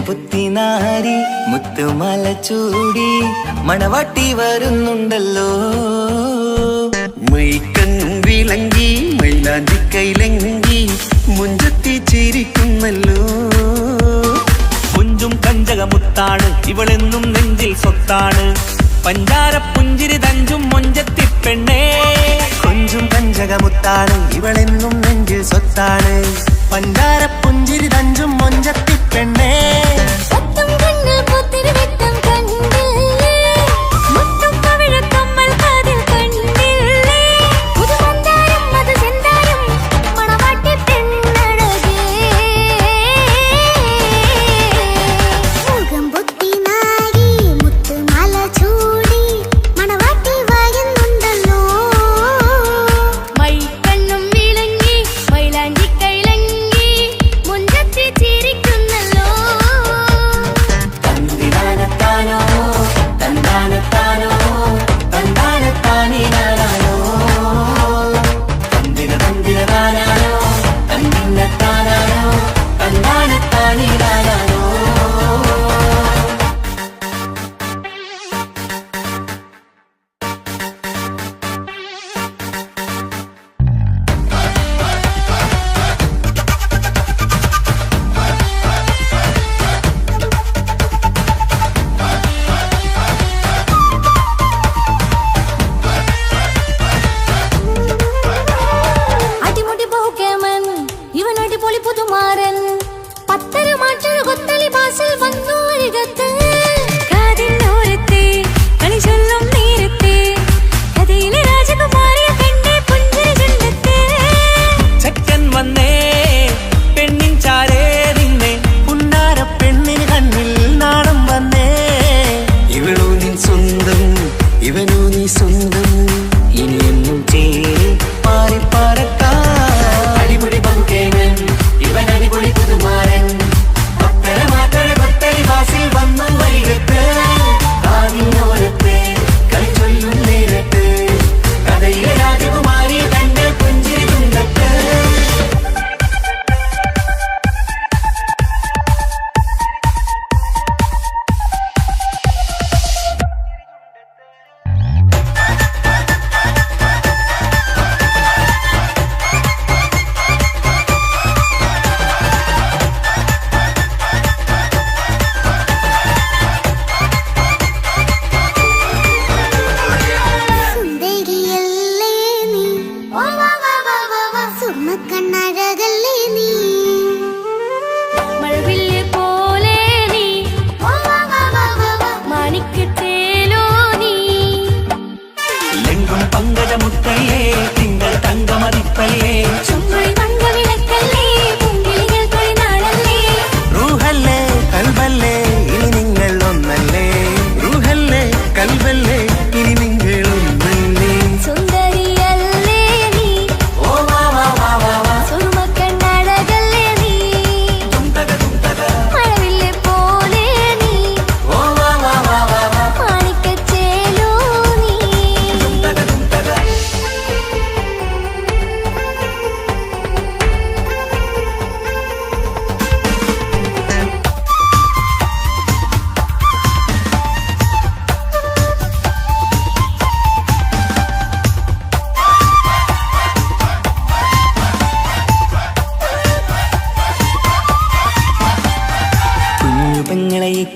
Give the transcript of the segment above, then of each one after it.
പുത്തിനാരി മുത്തുമല ചൂടി മണവാട്ടി വരുന്നുണ്ടല്ലോ. മൈക്കണ്ണും വിളങ്ങി മൈലാഞ്ചി കൈലങ്കി മുഞ്ചത്തി ചിരിക്കുന്നല്ലോ. കുഞ്ചും കഞ്ചകമുത്താണ് ഇവളെന്നും നെഞ്ചിൽ സ്വത്താണ്. പഞ്ചാര പുഞ്ചിരി തഞ്ചും മൊഞ്ചത്തി പെണ്ണേ. കുഞ്ചും കഞ്ചകമുത്താണ് ഇവളെന്നും നെഞ്ചിൽ സ്വത്താണ്. പഞ്ചാര പുഞ്ചിരി തഞ്ചും മൊഞ്ചത്തി പെണ്ണേ.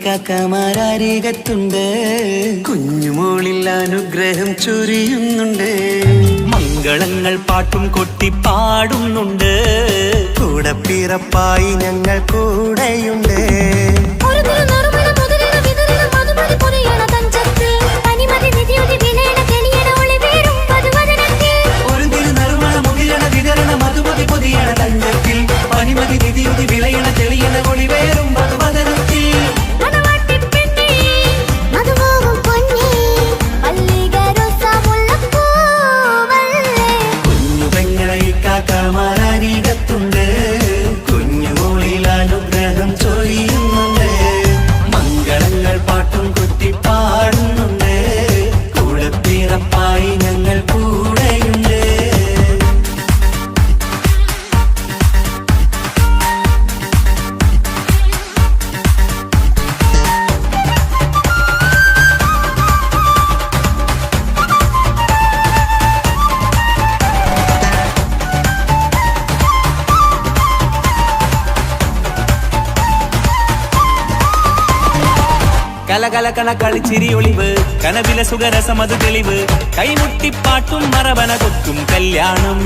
കാക്കമാരരികത്തുണ്ട്. കുഞ്ഞുമോളിൽ അനുഗ്രഹം ചൊരിയുന്നുണ്ട്. മംഗളങ്ങൾ പാട്ടും കൊട്ടി പാടുന്നുണ്ട്. കൂടെ പിറപ്പായി ഞങ്ങൾ കൂടെയുണ്ട്. മധുമതി പൊതിയണ തഞ്ചത്തിൽ പനിമതി നിധിയുതി വിളയണ തെളിയണ ഒളിവേറും മധുമത കലകലകണ കളിച്ചിരി ഒളിവ് കനവിലെ സുഖരസമത് തെളിവ് കൈമുട്ടിപ്പാട്ടും മറവന കൊത്തും കല്യാണം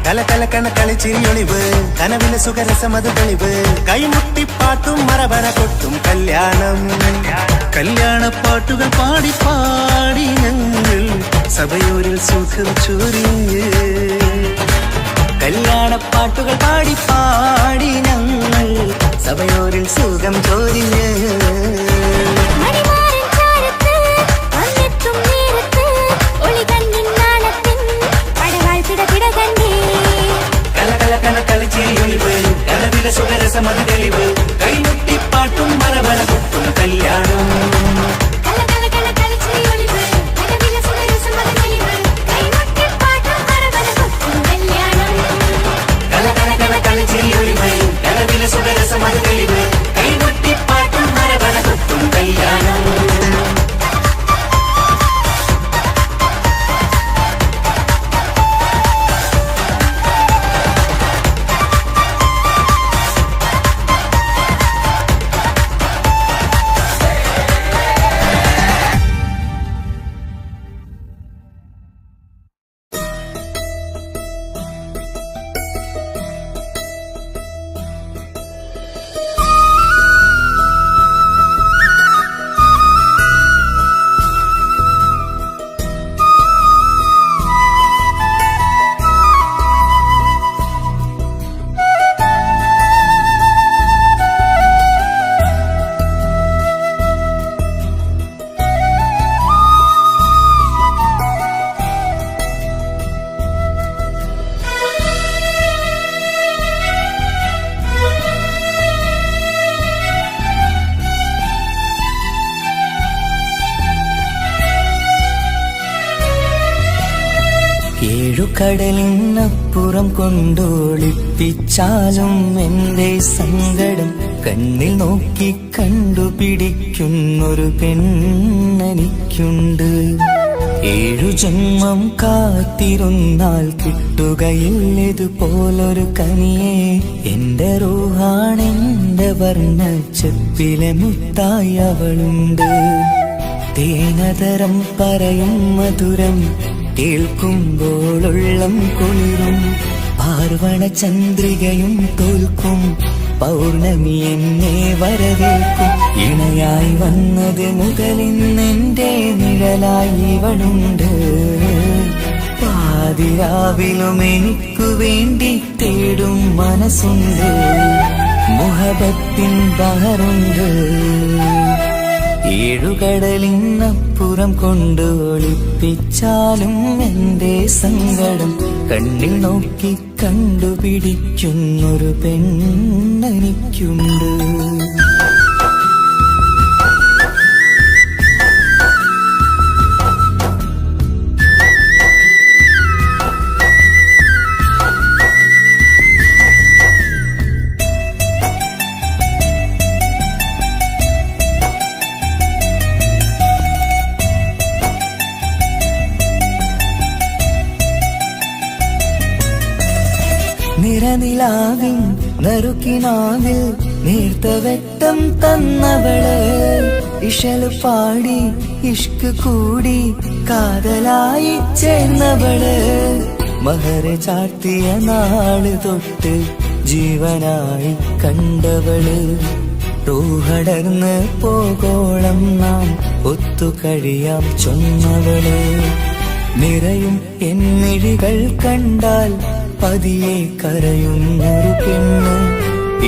കലകലകണ കളിച്ചിരി ഒളിവ് കനവിലെ സുഖരസമത് തെളിവ് കൈമുട്ടിപ്പാട്ടും മറവന കൊട്ടും കല്യാണം കല്യാണപ്പാട്ടുകൾ പാടി പാടി ഞങ്ങൾ സഭയോരിൽ സുഖം ചൊരിഞ്ഞ് കല്യാണപ്പാട്ടുകൾ പാടി പാടി ഞങ്ങൾ സഭയോരിൽ സുഖം ചൊരിഞ്ഞ് സുഖരസമത് തെളിവ് കൈമുട്ടിപ്പാട്ടും മറവന കൊട്ടും കല്യാണം സുഖരസമത് തെളിവ് കൈമുട്ടിപ്പാട്ടും മറവന കൊട്ടും കല്യാണം ഏഴുകടലിനപ്പുറം കൊണ്ടോളിപ്പിച്ചാലും എന്റെ സങ്കടം കണ്ണിൽ നോക്കി കണ്ടുപിടിക്കുന്നൊരു പെണ്ണെനിക്കുണ്ട്. 7 ജന്മം കാത്തിരുന്നാൽ കിട്ടുകയില്ലതുപോലൊരു കനിയെ. എന്റെ റൂഹാണെന്റെ വർണ്ണച്ചെപ്പിലെ മുത്തായി അവളുണ്ട്. തേനതരം പറയും മധുരം കേൾക്കുമ്പോളുള്ളം കുളിരും. പാർവണ ചന്ദ്രികയും തോൽക്കും പൗർണമി എന്നെ വരവേൽക്കും. ഇണയായി വന്നത് മുതലിന്നെന്റെ നിഴലായി ഇവളുണ്ട്. പാതിരാവിലും എനിക്കു വേണ്ടി തേടും മനസ്സുണ്ട്. മുഹബത്തിൻ ബഹറുണ്ട്. 7 കടലിനപ്പുറം കൊണ്ട് ഒളിപ്പിച്ചാലും എന്റെ സങ്കടം കണ്ണിൽ നോക്കി കണ്ടുപിടിക്കുന്നൊരു പെണ്ണെനിക്കുണ്ട്. നിറനിലാവിൻ നറുക്കിനാവിൽ നേർത്ത വെട്ടം തന്നവള്. ഇശല് പാടി ഇഷ്ക് കൂടി കാതലായി ചേർന്നവള്. മഹർ ചാർത്തിയ നാള് തൊട്ട് ജീവനായി കണ്ടവള്. റൂഹടർന്ന് പോകോളം നാം ഒത്തുകഴിയാം ചൊന്നവള്. നിറയും എന്നിഴികൾ കണ്ടാൽ പതിയെ കരയുന്നൊരു പെണ്ണ്.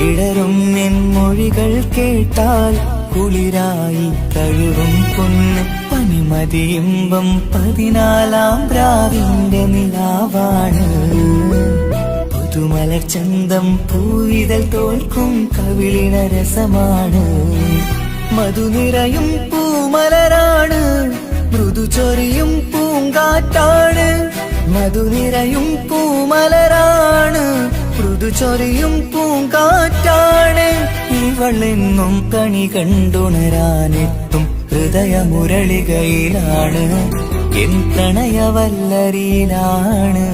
ഇടറും എൻ മൊഴികൾ കേട്ടാൽ കുളിരായി തഴുകും പൊന്ന്. പനിമതിയിമ്പം 14-ാം രാവിന്റെ നിലാവാണ്. പുതുമലർ ചന്തം പൂവിതൽ തോൽക്കും കവിളിന രസമാണ്. മധുനിറയും പൂമലരാണ്. മൃദു ചൊരിയും പൂങ്കാറ്റാണ്. മധുനിറയും പൂമലരാണ്. മൃദു ചൊരിയും പൂങ്കാറ്റാണ്. ഇവളെന്നും കണി കണ്ടുണരാനെത്തും ഹൃദയമുരളികയിലാണ്. എൻ പ്രണയവല്ലരിയിലാണ്.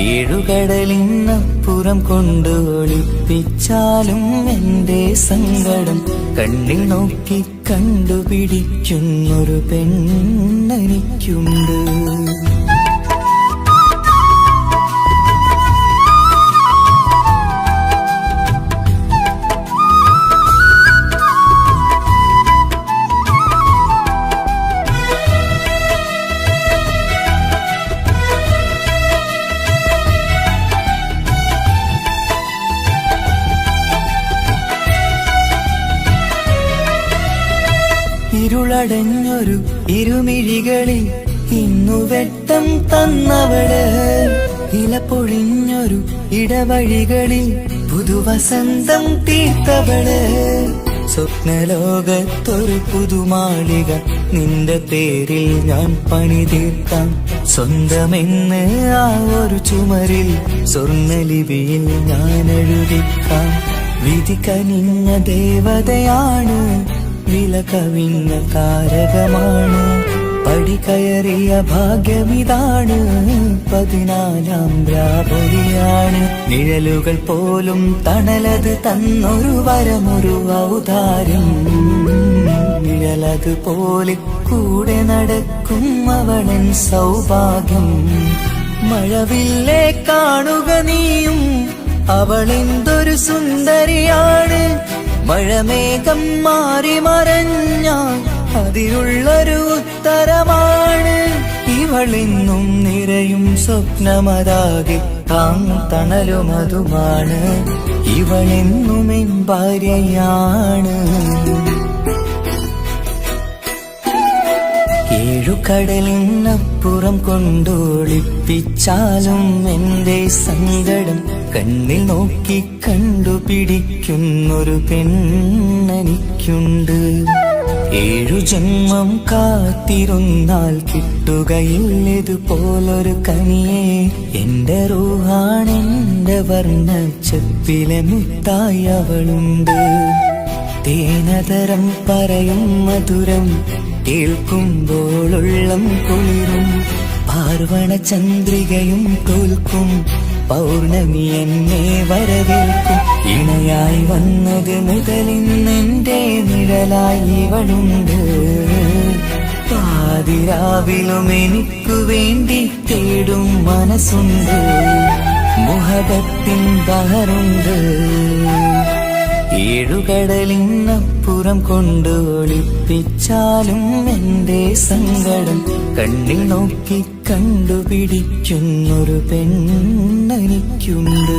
ഏഴുകടലിനപ്പുറം കൊണ്ട് ഒളിപ്പിച്ചാലും എന്റെ സങ്കടം കണ്ണിൽ നോക്കി കണ്ടുപിടിക്കുന്നൊരു പെണ്ണെനിക്കുണ്ട്. ഇരുളടഞ്ഞൊരു ഇരുമിഴികളിൽ ഇന്നു വെട്ടം തന്നവള്, ഇല പൊഴിഞ്ഞൊരു ഇടവഴികളിൽ പുതുവസന്തം തീർത്തവള്. സ്വപ്നലോകത്തൊരു പുതുമാളിക നിന്റെ പേരിൽ ഞാൻ പണി തീർക്കാം. സ്വന്തമെന്ന് ആ ഒരു ചുമരിൽ സ്വർണ്ണലിപിയിൽ ഞാൻ എഴുതിക്കാം. വിധി കനിഞ്ഞ ദേവതയാണ്, വില കവിഞ്ഞ താരകമാണ്. പടി കയറിയ ഭാഗ്യമിതാണ്, 14ാം രാപൊലിയാണ്. നിഴലുകൾ പോലും തണലത് തന്നൊരു വരമൊരു ഔദാര്യം. നിഴലത് പോലെ കൂടെ നടക്കും അവളൻ സൗഭാഗ്യം. മഴവില്ലേ കാണുക നീയും, അവളെന്തൊരു സുന്ദരിയാണ്. മഴമേഘം മാറി മറഞ്ഞാൽ അതിലുള്ളൊരു ഉത്തരമാണ്. ഇവളിന്നും നിറയും സ്വപ്നമതാകെ താങ്ങും തണലുമതുമാണ്. ഇവളെന്നും എൻ ഭാര്യയാണ്. ഏഴുകടലിനപ്പുറം കൊണ്ടൊളിപ്പിച്ചാലും എന്റെ സങ്കടം കണ്ണിൽ നോക്കി കണ്ടുപിടിക്കുന്നൊരു പെണ്ണെനിക്കുണ്ട്. 7 ജന്മം കാത്തിരുന്നാൽ കിട്ടുകയില്ലതുപോലൊരു കനിയെ. എന്റെ റൂഹാണെന്റെ വർണ്ണച്ചെപ്പിലെ മുത്തായി അവളുണ്ട്. തേനതരം പറയും മധുരം കേൾക്കുമ്പോളുള്ളം കുളിരും. പാർവണ ചന്ദ്രികയും തോൽക്കും, പൗർണമി എന്നെ വരവേൽക്കും. ഇണയായി വന്നത് മുതലിന്നെന്റെ നിഴലായി ഇവളുണ്ട്. പാതിരാവിലും എനിക്കു വേണ്ടി തേടും മനസ്സുണ്ട്. മുഹബത്തിൻ ബഹറുണ്ട്. ഏഴുകടലിനപ്പുറം കൊണ്ട് ഒളിപ്പിച്ചാലും എന്റെ സങ്കടം കണ്ണിൽ നോക്കി കണ്ടുപിടിക്കുന്നൊരു പെണ്ണെനിക്കുണ്ട്.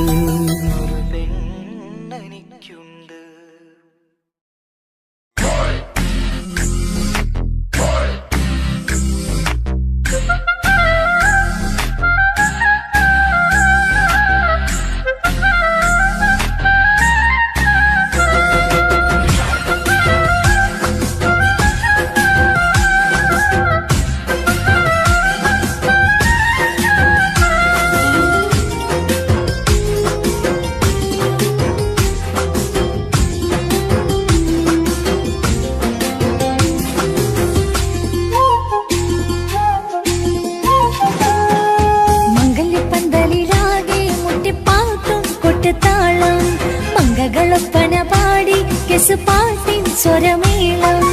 പാട്ടിൻ സ്വരമേളം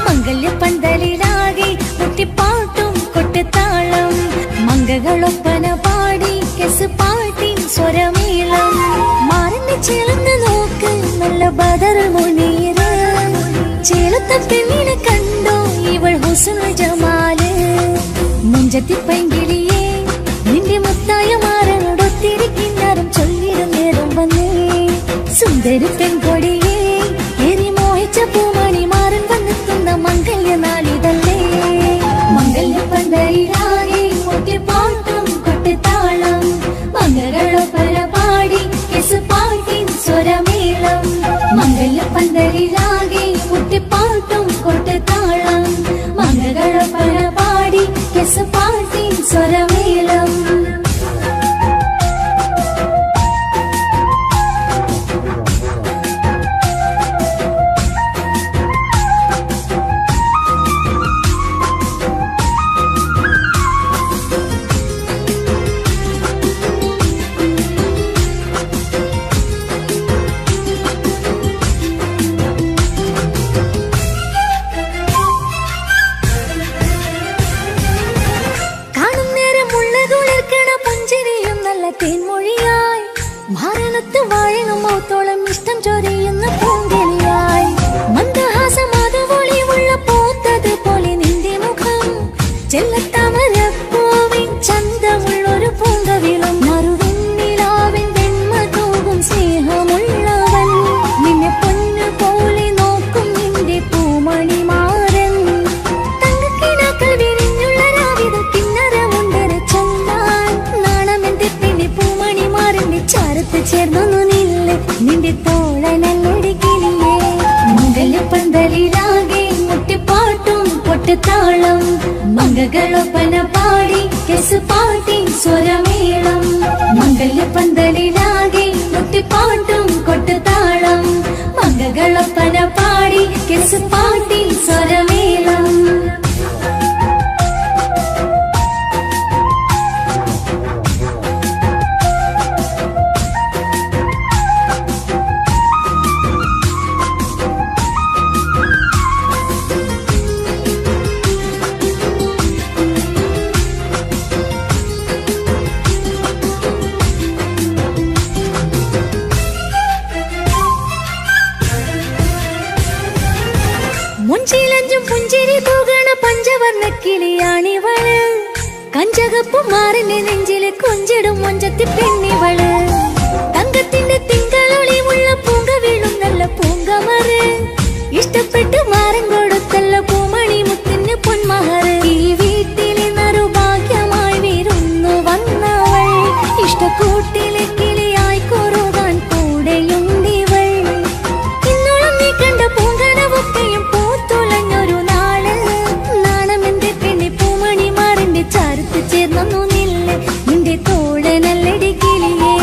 മംഗല്യപ്പന്തലിലാകെ മുട്ടിപ്പാട്ടും കൊട്ടുതാളം. മംഗകളൊപ്പന പാടി കെസ് പാട്ടിൻ സ്വരമേളം. മാറിന്റെ ചേർന്ന് നോക്ക് നല്ല ബദർ മുനീറ്. ചേലത്ത പെണ്ണിനെ കണ്ടോ ഇവൾ ഹുസ്നുൽ ജമാല്. മുഞ്ചത്തി പൈങ്കിളിയെ നിന്റെ മുത്തായ മാറനോടൊത്തിരി കിന്നാരം ചൊല്ലിടും നേരം വന്നേ. സുന്ദരി പെൺകൊടിയെ പൂമണി മാറൻ വന്നെത്തുന്ന മംഗല്യ നാളിതല്ലേ. മംഗല്യപ്പന്തലിലാകെ മുട്ടിപ്പാട്ടും കൊട്ടുതാളം. മംഗളൊപ്പന പാടി കെസ് പാട്ടിൻ സ്വരമേളം. മംഗല്യപ്പന്തലിലാകെ മുട്ടിപ്പാട്ടും കൊട്ടുതാളം. മംഗളൊപ്പന പാടി കെസ് പാട്ടിൻ സ്വരമേളം. മരണത്ത് വാഴണം മൗത്തോളം ഇഷ്ടം ചൊരിയുന്ന പൂങ്കിളിയായി മന്ദഹാസം അതുപൊളിയുള്ള പൂത്തത് പോലെ നിന്റെ മുഖം ചെല്ലത്താമരപ്പൂവിൻ ചന്തമുള്ളൊരു പൂങ്കവിളും മറുവെണ്ണിലാവിൻ വെണ്മ തൂകും സ്നേഹമുള്ളവൻ നിന്നെ പൊന്നു പോലെ നോക്കും നിന്റെ പൂമണിമാരൻ തങ്കക്കിനാക്കൾ വിരിഞ്ഞുള്ള രാവിലെ കിന്നരമുണ്ടര ചൊല്ലാൻ നാണമെന്റെ പെണ്ണെ പൂമണിമാരന്റെ ചാരത്ത് ചേർന്നൊന്നു നില്ല് നിന്റെ തോളനല്ലടി കിളിയേ മംഗല്യപ്പന്തലിലാകെ മുട്ടിപ്പാട്ടും പൊട്ടുതാളം മംഗകളൊപ്പന പാടി കെസുപാട്ടി സ്വരമേളം മംഗല്യപ്പന്തലിലാകെ മുട്ടിപ്പാട്ടും കൊട്ടുതാളം മംഗകളൊപ്പന പാടി കെസുപാട്ടി സ്വരമേളം മുഞ്ചിലഞ്ചും പുഞ്ചിരി തൂകണ പഞ്ചവർണ്ണ കിളിയാണിവള് കഞ്ചകപ്പും മാറിന്റെ നെഞ്ചിലെ കൊഞ്ചിടും മൊഞ്ചത്തി പെണ്ണിവള് തങ്കത്തിന്റെ തിങ്കളൊളിവുള്ള പൂങ്ക വീഴും നല്ല പൂങ്കമറ് ഇഷ്ടപ്പെട്ട് മാറൻ കൊടുത്തല്ല പൂമണി മുത്തിന് പൊന്മഹറ് ഈ വീട്ടിലെ നറുഭാഗ്യമായി വീരുന്നു വന്നവൾ ഇഷ്ടക്കൂട്ടിലെ കിളിയായി കൊറുവാൻ കൂടെയുണ്ടിവൾ ഇന്നോളം നീ കണ്ട പൂങ്കനവൊക്കെയും പൂത്തുലഞ്ഞൊരു നാള് നാണമെന്റെ പെണ്ണെ പൂമണിമാറിന്റെ ചാരത്ത് ചേർന്നു നില്ല് നിന്റെ തോളനല്ലടി കിളിയേ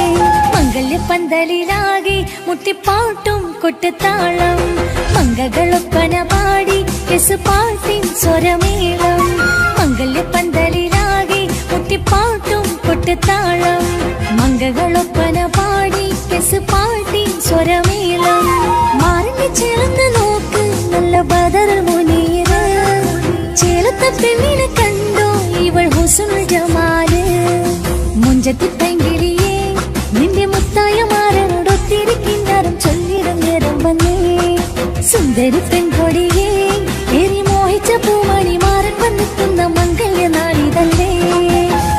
മംഗല്യപ്പന്തലിലാകെ മുട്ടിപ്പാട്ടും കൊട്ടുതാളം മംഗകളൊപ്പന പാടി കെസുപാട്ടിൻ സ്വരമേളം മംഗല്യപ്പന്തലിലാകെ മുട്ടിപ്പാട്ടും കൊട്ടുതാളം മംഗകളൊപ്പന പാടി കെസുപാട്ടിൻ സ്വരമേളം മാറിന്റെ ചേർന്ന് നോക്ക് നല്ല ബദറുൽ മുനീറ് ചേലത്തെ പെണ്ണിനെ കണ്ടോ ഇവൾ ഹുസ്നുൽ ജമാല് മുഞ്ചത്തി പെങ്കിളിയേ നിന്റെ മുത്തായ മാറനോടൊത്തിരിക്കിന്നാരും ചൊല്ലിടും നേരം വന്നേ സുന്ദരി പെൺകൊടിയേ ഏറി മോഹിച്ച പൂമണി മാറൻ വന്നെത്തുന്ന മംഗല്യ നാളിതല്ലേ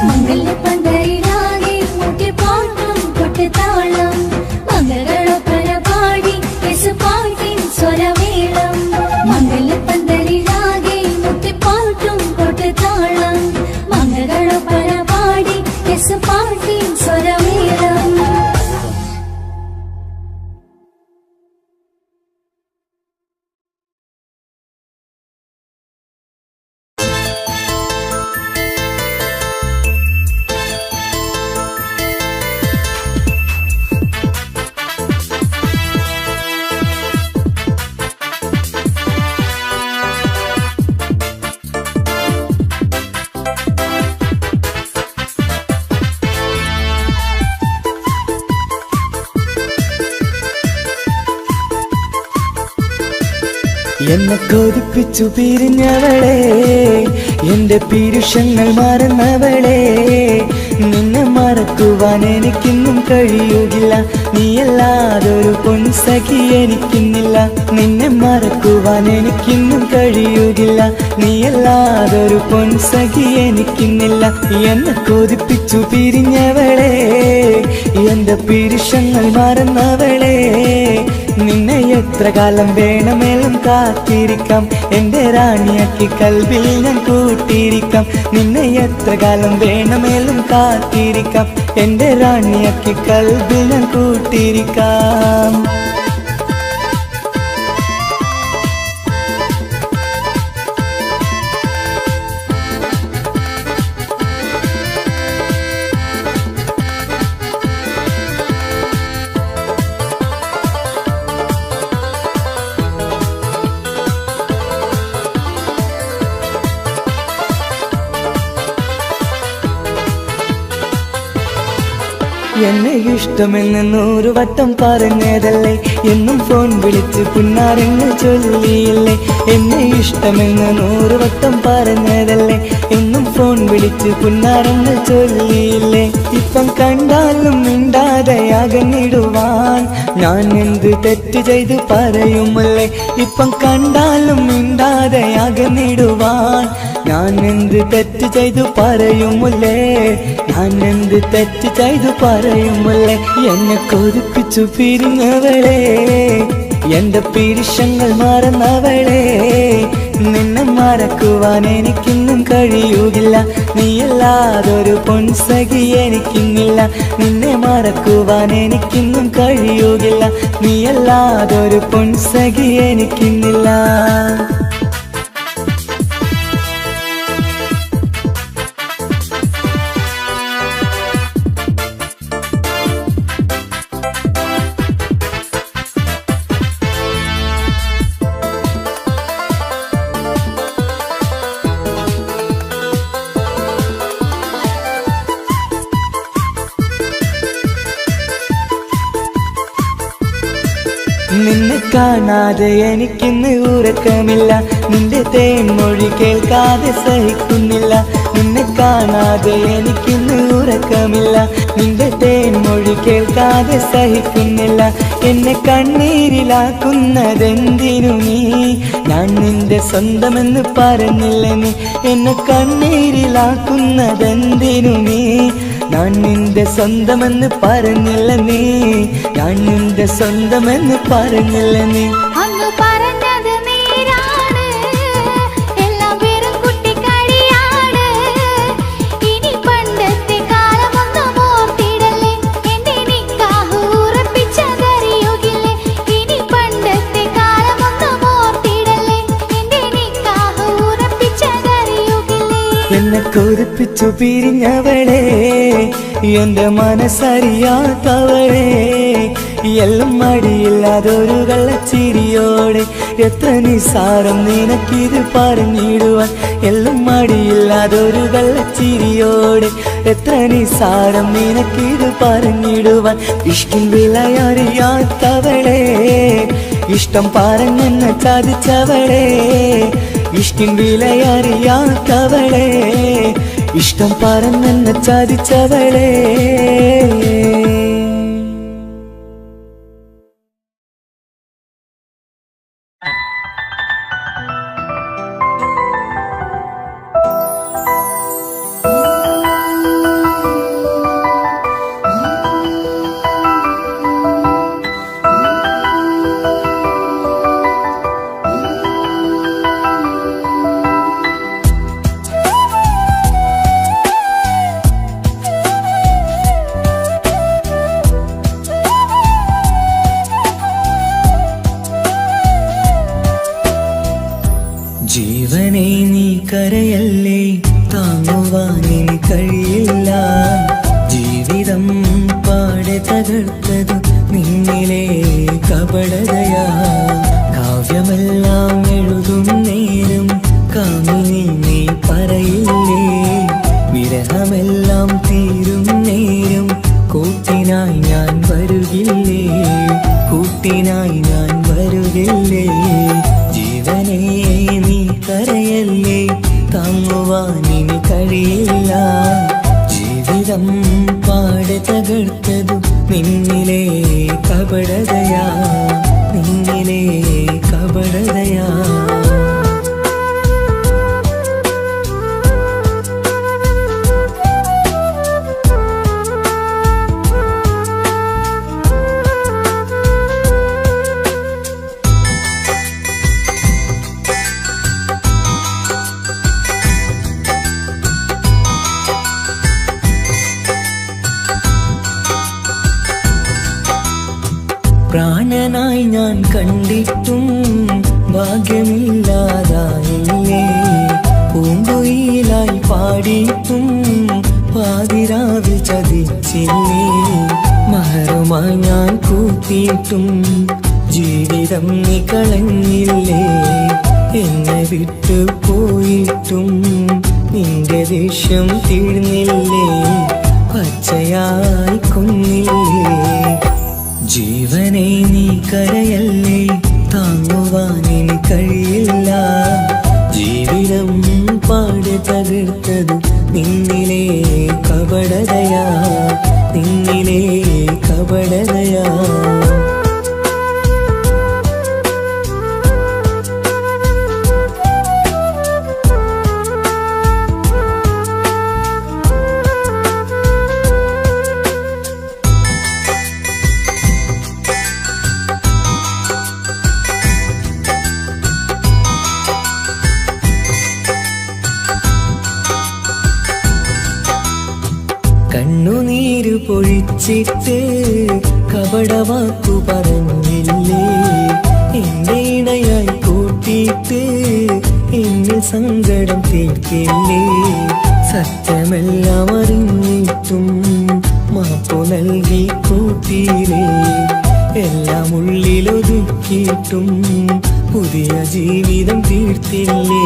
മംഗല്യപ്പന്തലിലാകെ മുട്ടിപ്പാട്ടും കൊട്ടുതാളം മംഗളൊപ്പന പാടി കെസുപാട്ടിൻ സ്വരമേളം മംഗല്യപ്പന്തലിലാകെ മുട്ടിപ്പാട്ടും കൊട്ടുതാളം മംഗളൊപ്പന പാടി കെസുപാട്ടിൻ സ്വരമേളം എന്നെ കൊതിപ്പിച്ചു പിരിഞ്ഞവളെ എന്റെ പീരുഷങ്ങൾ മറന്നവളെ നിന്നെ മറക്കുവാൻ എനിക്കിന്നും കഴിയുകില്ല നീയല്ലാതൊരു പൊൻസഖി എനിക്കിന്നില്ല നിന്നെ മറക്കുവാൻ എനിക്കിന്നും കഴിയുകില്ല നീയല്ലാതൊരു പൊൻസഖി എനിക്കിന്നില്ല എന്നെ കൊതിപ്പിച്ചു പിരിഞ്ഞവളെ എന്റെ പീരുഷങ്ങൾ മറന്നവളെ നിന്നെ എത്ര കാലം വേണമെങ്കിലും കാത്തിരിക്കാം എന്റെ റാണിയാക്കി കൽവിൽ ഞാൻ കൂട്ടിയിരിക്കാം നിന്നെ എത്ര കാലം വേണമെങ്കിലും കാത്തിരിക്കാം എന്റെ റാണിയാക്കി കൽവിൽ ഞാൻ കൂട്ടിയിരിക്കാം എന്നെ ഇഷ്ടമെന്ന് 100 വട്ടം പറഞ്ഞതല്ലേ എന്നും ഫോൺ വിളിച്ച് പുന്നാരങ്ങൾ ചൊല്ലിയില്ലേ എന്നെ ഇഷ്ടമെന്ന് 100 വട്ടം പറഞ്ഞതല്ലേ എന്നും ഫോൺ വിളിച്ച് പുന്നാരങ്ങൾ ചൊല്ലിയില്ലേ ഇപ്പം കണ്ടാലും മിണ്ടാതെയാ അകന്നിടുവാൻ ഞാൻ എന്ത് തെറ്റ് ചെയ്ത് പറയുമല്ലേ ഇപ്പം കണ്ടാലും മിണ്ടാതെ അകന്നിടുവാൻ ഞാൻ എന്ത് തെറ്റ് ചെയ്തു പറയുമല്ലേ ഞാൻ എന്ത് തെറ്റ് ചെയ്തു പറയുമല്ലേ എന്നെ കൊതിപ്പിച്ചു പിരിഞ്ഞവളെ എന്റെ പിരിശങ്ങൾ മറന്നവളെ നിന്നെ മറക്കുവാൻ എനിക്കിന്നും കഴിയുകില്ല നീയല്ലാതൊരു പൊൻസഖി എനിക്കിന്നില്ല നിന്നെ മറക്കുവാൻ എനിക്കിന്നും കഴിയുകില്ല നീയല്ലാതൊരു പൊൻസഖി എനിക്കിന്നില്ല നിന്നെ കാണാതെ എനിക്കിന്ന് ഉറക്കമില്ല നിന്റെ തേൻമൊഴി കേൾക്കാതെ സഹിക്കുന്നില്ല നിന്നെ കാണാതെ എനിക്കിന്ന് ഉറക്കമില്ല നിന്റെ തേൻമൊഴി കേൾക്കാതെ സഹിക്കുന്നില്ല എന്നെ കണ്ണീരിലാക്കുന്നതെന്തിനു നീ ഞാൻ നിന്റെ സ്വന്തമെന്ന് പറഞ്ഞില്ല നീ എന്നെ കണ്ണീരിലാക്കുന്നതെന്തിനു നീ ഞാൻ നിന്റെ സ്വന്തമെന്ന് പറഞ്ഞില്ല നീ ഞാൻ നിന്റെ സ്വന്തമെന്ന് പറഞ്ഞില്ല നീ അന്ന് പറഞ്ഞത് നേരാണ് എല്ലാം വെറും കുട്ടിക്കളിയാണ് ഇനി പണ്ടത്തെ കാലമൊന്നും ഓർത്തിടല്ലേ എന്റെ നിക്കാഹ് ഉറപ്പിച്ചതറിയുകില്ലേ ഇനി പണ്ടത്തെ കാലമൊന്നും ഓർത്തിടല്ലേ എന്റെ നിക്കാഹ് ഉറപ്പിച്ചതറിയുകില്ലേ എന്നെ കൊതിപ്പിച്ചു പിരിഞ്ഞവളെ എന്റെ മനസ്സറിയാത്തവളെ എല്ലാം മടിയില്ലാതൊരു കള്ളച്ചിരിയോടെ എത്ര നിസാരം നിനക്കിത് പറഞ്ഞിടുവാൻ എല്ലാം മടിയില്ലാതൊരു കള്ളച്ചിരിയോടെ എത്ര നിസാരം നിനക്കിത് പറഞ്ഞിടുവാൻ ഇഷ്കിൻ വിലയറിയാത്തവളെ ഇഷ്ടം പറഞ്ഞെന്നെ ചതിച്ചവളെ ഇഷ്കിൻ വിലയറിയാത്തവളെ ഇഷ്ടം പറഞ്ഞെന്നെ ചതിച്ചവളെ ജീവനെ നീ കരയല്ലേ താങ്ങുവാനിനി കഴിയില്ല ജീവിതം പാടെ തകർത്തത് നിന്നിലെ കപടതയാ കാവ്യമെല്ലാം എഴുതും നേരം കാമിനി നീ പറയില്ലേ വിരഹമെല്ലാം തീരും നേരം കൂട്ടിനായി ഞാൻ വരുകില്ലേ കൂട്ടിനായി ഞാൻ വരുകില്ലേ ജീവനേ നീ കരയല്ലേ താങ്ങുവാനിനി കഴിയില്ല ജീവിതം പാടെ തകർത്തതു നിന്നിലെ കപടതയാ നിന്നിലെ കപടതയാ പ്രാണനായി ഞാൻ കണ്ടിട്ടും ഭാഗ്യമില്ലാതായില്ലേ പൂങ്കുയിലായി പാടിയിട്ടും പാതിരാവിൽ ചതിച്ചില്ലേ മഹറുമായി ഞാൻ കൂട്ടിയിട്ടും ജീവിതം നീ കളഞ്ഞില്ലേ എന്നെ വിട്ടു പോയിട്ടും നിന്റെ ദേഷ്യം തീർന്നില്ലേ പച്ചയായി കൊന്നില്ലേ ജീവനെ നീ കരയല്ലേ താങ്ങുവാനിനി കഴിയില്ല ജീവിതം പാടെ തകർത്തത് നിന്നിലെ കപടതയാ നിന്നിലെ കപട വിളിച്ചിട്ട് കപടവാക്കു പറഞ്ഞില്ലേ, എന്റെ ഇണയായി കൂട്ടിയിട്ട് എന്നിൽ സങ്കടം തീർക്കില്ലേ. സത്യമെല്ലാം അറിഞ്ഞിട്ടും മാപ്പു നൽകി കൂട്ടിയില്ലേ, എല്ലാം ഉള്ളിലൊതുക്കിയിട്ടും പുതിയ ജീവിതം തീർത്തില്ലേ,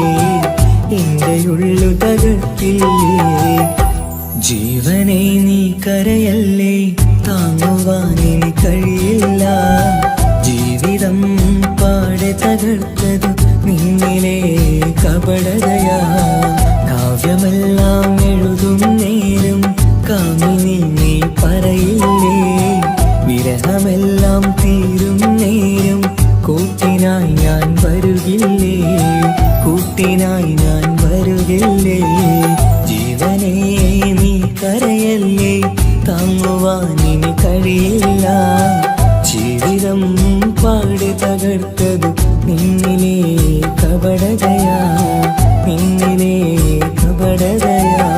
എന്റെ ഉള്ളു തകർത്തില്ലേ. ജീവനെ നീ കരയല്ലേ, താങ്ങുവാനിനി കഴിയില്ല. ജീവിതം പാടെ തകർത്തത് നിന്നിലെ കപടതയാ. കാവ്യമെല്ലാം എഴുതും നേരം കാമിനി നീ പറയില്ലേ, വിരഹമെല്ലാം തീരും നേരം കൂട്ടിനായി ഞാൻ വരുകില്ലേ, കൂട്ടിനായി ഞാൻ വരുകില്ലേ. ജീവനെ നീ കരയല്ലേ, താങ്ങുവാനിനി കഴിയില്ല. ജീവിതം പാടെ തകർത്തത് നിന്നിലെ കപടതയാ, നിന്നിലെ കപടതയാ.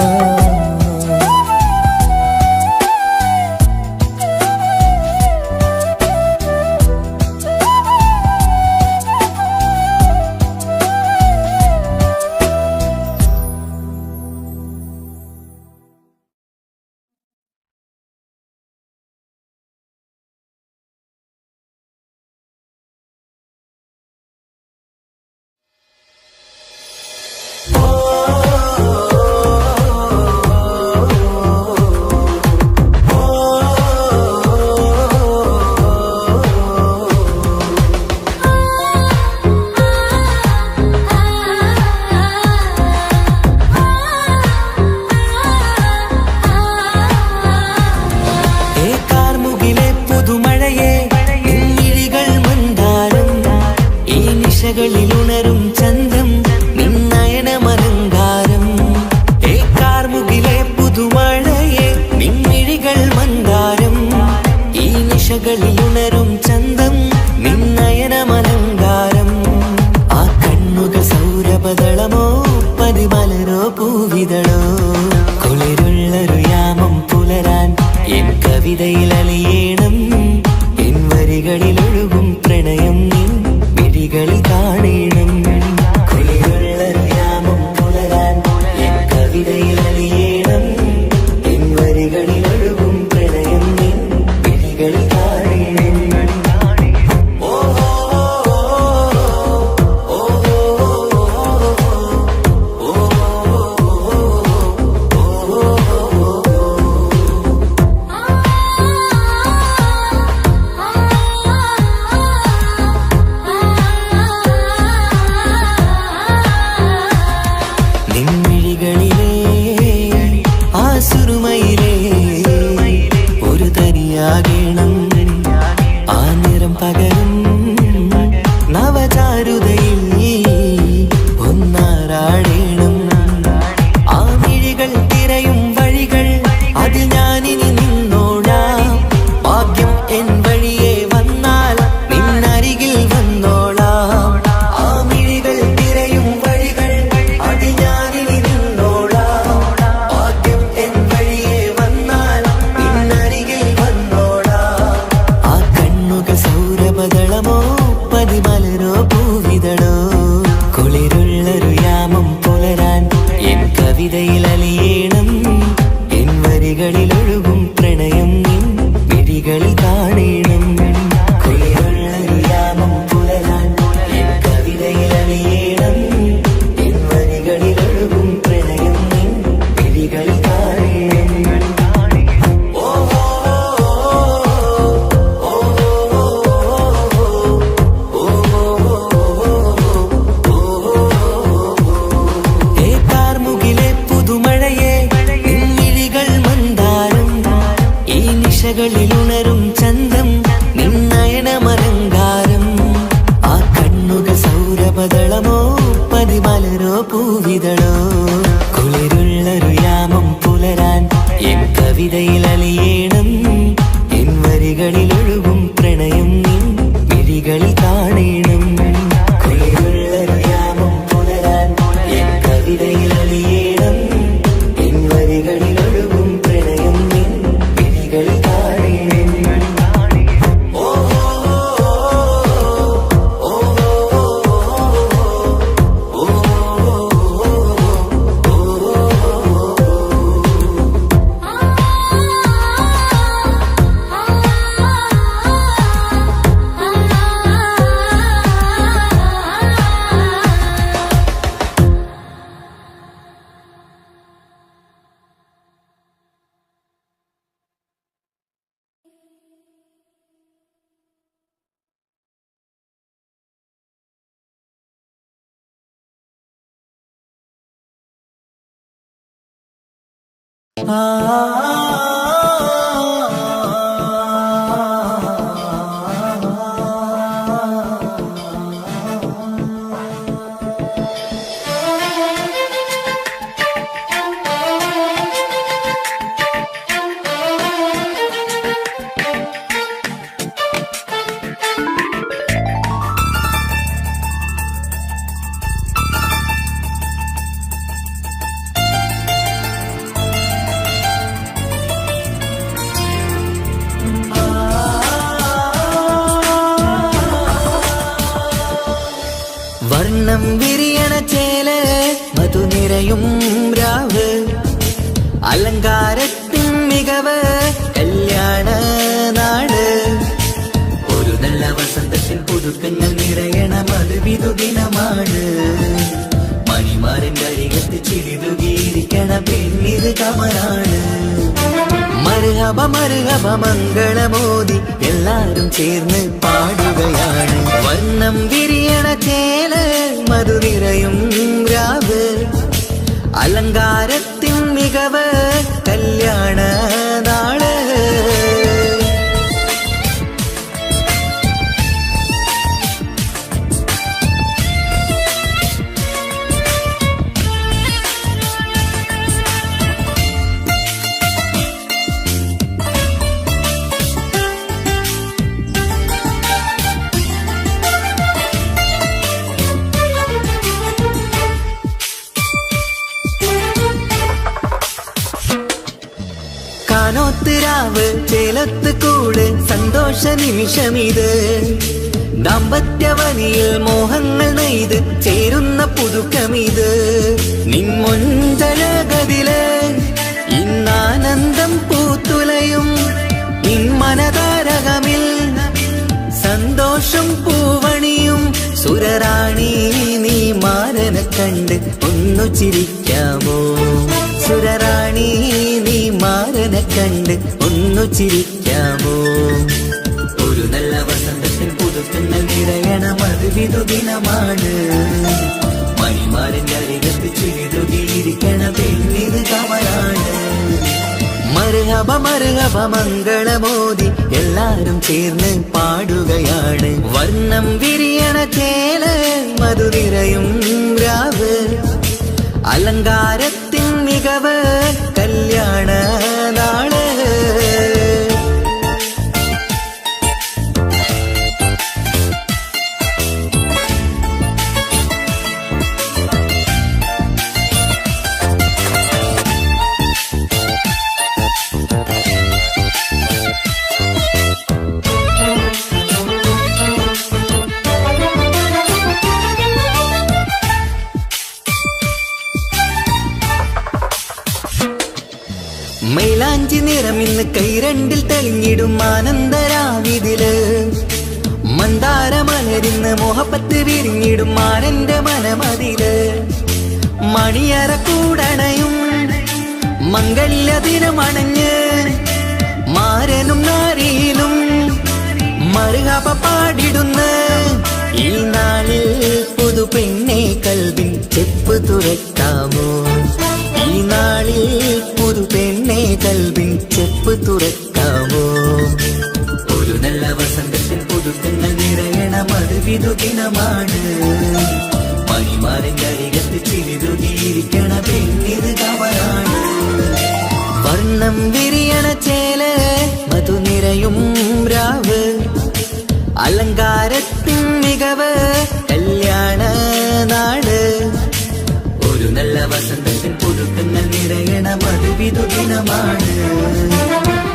ിലുണരും ചന്തം നിന്നയനമലങ്കാരം. കാർമുകിലെ പുതുമഴയെ നിൻമിഴികൾ മന്ദാരം. ഈ നിശകളിലുണരും ചന്തം നിന്നയനമലങ്കാരം. ആ കണ്ണുകൾ സൗരഭദളമോ പതിമലരോ പൂവിതളോ. കുളിരുള്ളൊരു യാമം പുലരാൻ എൻ കവിതയിൽ അലിയേണം. എൻ വരികളിലൊഴുകും പ്രണയം നിൻ മിഴികളിൽ കാണണം. കുളിരുള്ളൊരു യാമം പുലരാൻ എൻ കവിതയിൽ അലിയേണം. എൻ വരികളിലൊഴുകും പ്രണയം നിൻ മിഴികളിൽ കാണണം. ഒരു തരിയാകണം ആ നിറം പകരും നവചാരുതയിൽ ഒന്നാറാടേണം. ആ മിഴികൾ തിരയും വഴികൾ അതിൽ ഞാനിനി നിന്നോളാം. ഭാഗ്യം എൻ വഴിയെ വന്നാൽ നിന്നരികിൽ വന്നോളാം. ആ മിഴികൾ തിരയും വഴികൾ അതിൽ ഞാനിനി നിന്നോളാം. ഭാഗ്യം എൻ വഴിയെ വന്നാൽ നിന്നരികിൽ വന്നോളാം. ആ കണ്ണുകൾ സൗരഭദളമോ പതിമലരോ പൂവിതളോ. കുളിരുള്ളൊരു യാമം പുലരാൻ എൻ കവിതയിൽ അലിയേണം. എൻ വരികളിലൊഴുകും പ്രണയം നിൻ മിഴികളിൽ കാണണം. കുളിരുള്ളൊരു യാമം പുലരാൻ എൻ കവിതയിൽ അലിയേണം. എൻ വരികളിലൊഴുകും പ്രണയം നിൻ മിഴികളിൽ കാണണം. കാർമുകിലെ പുതുമഴയെ നിൻമിഴികൾ മന്ദാരം. ഈ നിശകളിലുണരും ചന്തം നിന്നയനമലങ്കാരം. ആ കണ്ണുകൾ സൗരഭദളമോ പതിമലരോ പൂവിതളോ. കുളിരുള്ളൊരു യാമം പുലരാൻ എൻ കവിതയിൽ അലിയേണം. എൻ വരികളിലൊഴുകും പ്രണയം നിൻ മിഴികളിൽ കാണണം. കുളിരുള്ളൊരു യാമം പുലരാൻ എൻ കവിതയിൽ അലിയേണം. എൻ വരികളിലൊഴുകും പ്രണയം നിൻ മിഴികളിൽ കാണണം. വർണ്ണം വിരിയണ ചേല മധുനിരയും രാവ് അലങ്കാരത്തിൻ മികവ് കല്യാണ നാട് ഒരു നല്ല വസന്തത്തിൽ പുതുക്കങ്ങൾ നിറയണ മധുവിധു ദിനമാണ് മണിമാരന്റെ അരികത്ത് ചിരിതുകീരിക്കണ പെണ്ണിത് കമലാണ് മർഹബ മർഹബ മംഗളമോദി എല്ലാരും ചേർന്ന് പാടുകയാണ് വർണ്ണം വിരിയണ ചേല മധുനിരയും രാവ് അലങ്കാരത്തിൻ മികവ് കല്യാണ നാള് കാനോത്തിരാവ് ചേലത്ത് കൂട് സന്തോഷ നിമിഷമിത് ദാമ്പത്യവനിയിൽ മോഹങ്ങൾ നെയ്ത് ചേരുന്ന പുതുക്കമിത് നിൻമൊഞ്ചഴകതില് ഇന്നാനന്ദം പൂത്തുലയും ഇൻമനതാരകമിൽ സന്തോഷം പൂവണിയും സുരറാണി നീ മാരനെ കണ്ട് ഒന്നു ചിരിക്കാമോ സുരറാണി നീ മാരനെ കണ്ട് ഒന്നു ചിരിക്കാമോ ഒരു നല്ല വസന്തത്തിൽ പുതുക്കങ്ങൾ നിറയണ മധുവിധു ദിനമാണ് മണിമാരന്റെ അരികത്ത് ചിരിതുകീരിക്കണ പെണ്ണിത് കമലാണ് മർഹബ മർഹബ മംഗളമോദി എല്ലാരും ചേർന്ന് പാടുകയാണ് വർണ്ണം വിരിയണ ചേല മധുനിരയും രാവ് അലങ്കാരത്തിൻ മികവ് കല്യാണ നാള് മൈലാഞ്ചി നിറമിന്ന് കൈരണ്ടിൽ തെളിഞ്ഞിടും ആനന്ദരാവിതില് മന്ദാരമലരിന്ന് മോഹപ്പത്ത് വിരിഞ്ഞിടും മാനന്റെ മനമതില് മണിയറ കൂടണയും മംഗല്യ ദിനമണഞ്ഞ് മാരനും നാരിയിലും മർഹബ പാടിടുന്ന ഈ നാളിൽ പുതു പെണ്ണെ കൽവിൻ ചെപ്പ് തുറക്കാമോ ഈ നാളിൽ പുതു പെണ്ണെ കൽവിൻ ചെപ്പ് തുറക്കാമോ ഒരു നല്ല വസന്തത്തിൽ പുതുക്കങ്ങൾ നിറയണ മധുവിധു ദിനമാണ് മണിമാരന്റെ അരികത്ത് ചിരിതുകീരിക്കണ പെണ്ണിത് കമലാണ് വർണ്ണം വിരിയണ ചേല മധുനിരയും രാവ് അലങ്കാരത്തിൻ മികവ് കല്യാണ നാട് ഒരു നല്ല വസന്തത്തിൽ പുതുക്കങ്ങൾ നിറയണ മധുവിധു ദിനമാണ്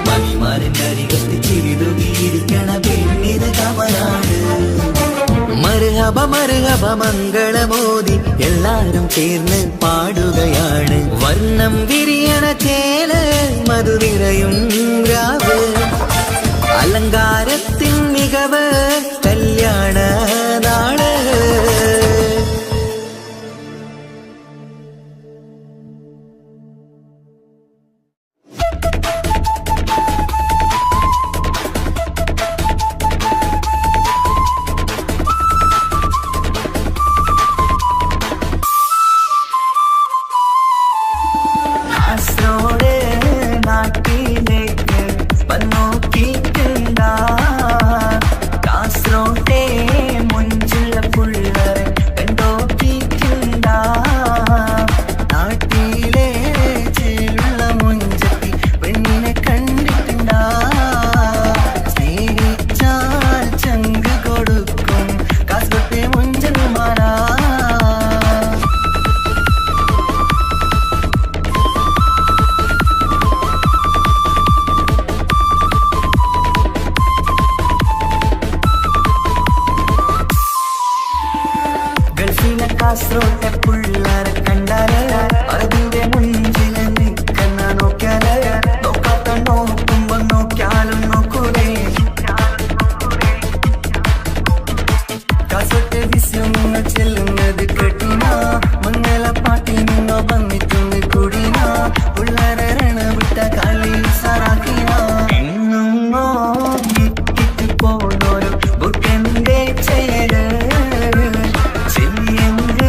മണിമാരന്റെ അരികത്ത് ചിരിതുകീരിക്കണ പെണ്ണിത് കമലാണ് മർഹബ മർഹബ മംഗളമോദി എല്ലാരും ചേർന്ന് പാടുകയാണ് വർണ്ണം വിരിയണ ചേല മധുനിരയും രാവ് അലങ്കാരത്തിൻ മികവ് കല്യാണ നാള് കാസർഗോട്ടെ പിള്ളേരെ കണ്ടാല് അതിന്റെ മുഞ്ചില് നിൽക്കുന്ന നോക്കിയാല് നോക്കാത്ത നോക്കുമ്പോ നോക്കിയാലും നോക്കൂലേ കാസർഗോട്ടെ വിസ്യങ്ങൾ ചെല്ലുന്നത് കേട്ടിന മംഗള പാട്ടിൽ നിന്നോ വന്നിട്ടുണ്ട് കൂടിന പിള്ളേരെ രണവിട്ട കളി സാറാക്കിന എങ്ങോ ഇട്ടിട്ട് പോണോരു ബുക്കന്റെ ചേര് ചെല്ലിയെങ്ക്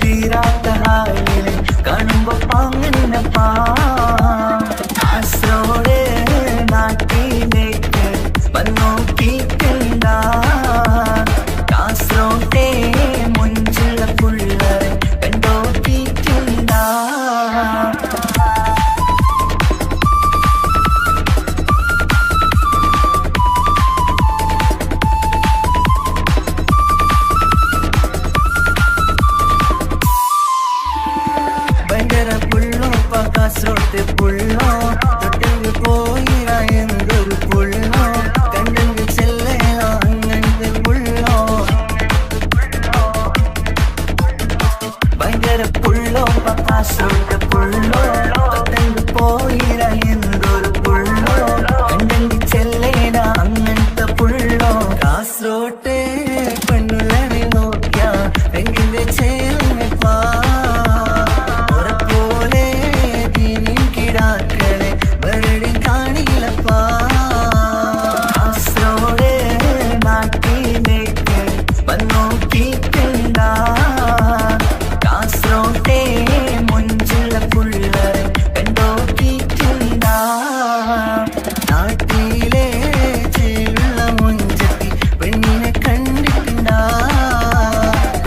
തീരാത്ത ഹാലില് കാണുമ്പോ പാങ്ങനപ്പാ കാസർഗോഡ് നാട്ടിലേക്ക് വന്നോക്കിട്ടുണ്ട കാസർഗോട്ടെ മുഞ്ചുള്ള പിള്ളേരെ കണ്ടോക്കിട്ടുണ്ട ഭയങ്കര പുള്ളോ കാസർഗോട്ടെ പുള്ളോ തൊട്ടെങ്കിൽ പോയിര എന്തൊരു പുള്ളോ കണ്ടെങ്കിൽ ചെല്ലലോ അങ്ങനത്തെ പുള്ളോ ഭയങ്കര പുള്ളോ കാസർഗോട്ടെ പുള്ളോ തൊട്ടെങ്കിൽ പോയിര എന്തൊരു പുള്ളോ കണ്ടെങ്കിൽ ചെല്ലല അങ്ങനത്തെ പുള്ളോ കാസർഗോട്ടെ പെണ്ണുള്ളവരെ നോക്കിയ എങ്കിന്റെ ചേർന്നിപ്പാ കാസർഗോട്ടെ മുഞ്ചുള്ള പിള്ളേരെ കണ്ടോക്കിട്ടുണ്ട നാട്ടിലെ ചേലുള്ള മുഞ്ചത്തി പെണ്ണിനെ കണ്ടിട്ടുണ്ട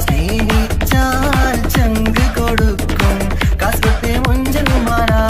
സ്നേഹിച്ചാൽ ചങ്ക് കൊടുക്കും കാസർഗോട്ടെ മുഞ്ചന്മാരാ